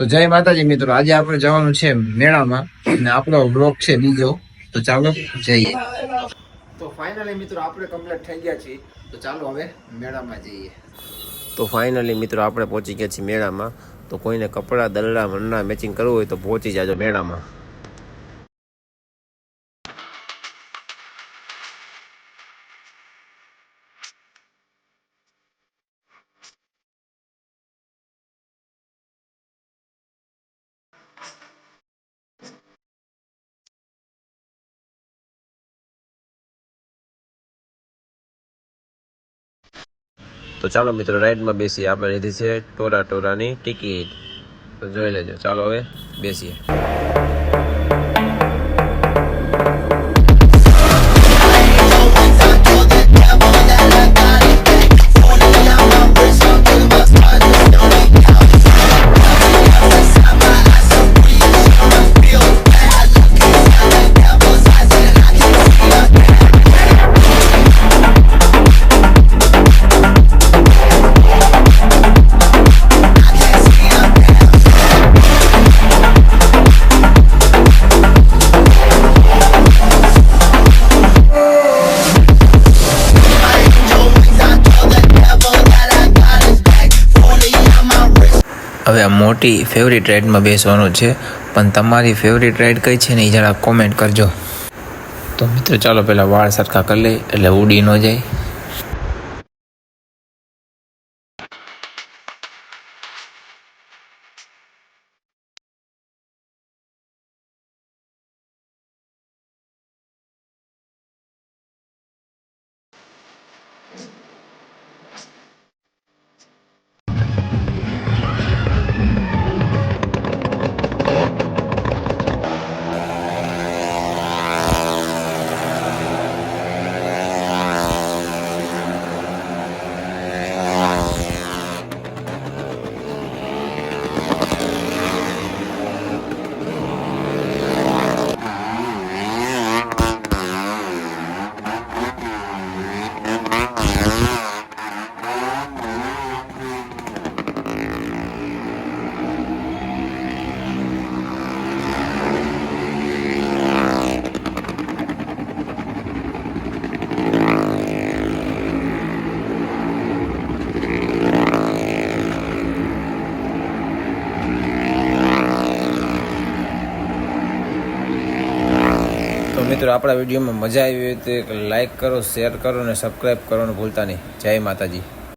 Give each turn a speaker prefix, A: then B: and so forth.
A: તો જય માતાજી મિત્રો, આજે આપણે જવાનું છે મેળામાં અને આપણો બ્લોગ છે બીજો. તો ચાલો જઈએ. તો ફાઇનલી મિત્રો આપણે કમ્પ્લીટ થઈ ગયા છીએ. તો ચાલો હવે મેળામાં જઈએ.
B: તો ફાઇનલી મિત્રો આપણે પહોંચી ગયા છીએ મેળામાં. તો કોઈને કપડાં દલડા મન્ના મેચિંગ કરવું હોય તો પહોંચી જાજો મેળામાં. તો ચાલો મિત્રો રાઈડમાં બેસીએ. આપણે લીધી છે ટોરાની ટિકિટ. તો જોઈ લેજો. ચાલો હવે બેસીએ. હવે આ મોટી ફેવરિટ રાઇડમાં બેસવાનું છે, પણ તમારી ફેવરિટ રાઇડ કઈ છે ને એ જરા કોમેન્ટ કરજો. તો મિત્રો ચાલો પહેલાં વાળ સરખા કરી લઈએ એટલે ઉડી ન જાય. મિત્રો આપણા વિડીયોમાં મજા આવી હોય તો લાઈક કરો, શેર કરો અને સબસ્ક્રાઈબ કરવાનું ભૂલતા નહીં. જય માતાજી.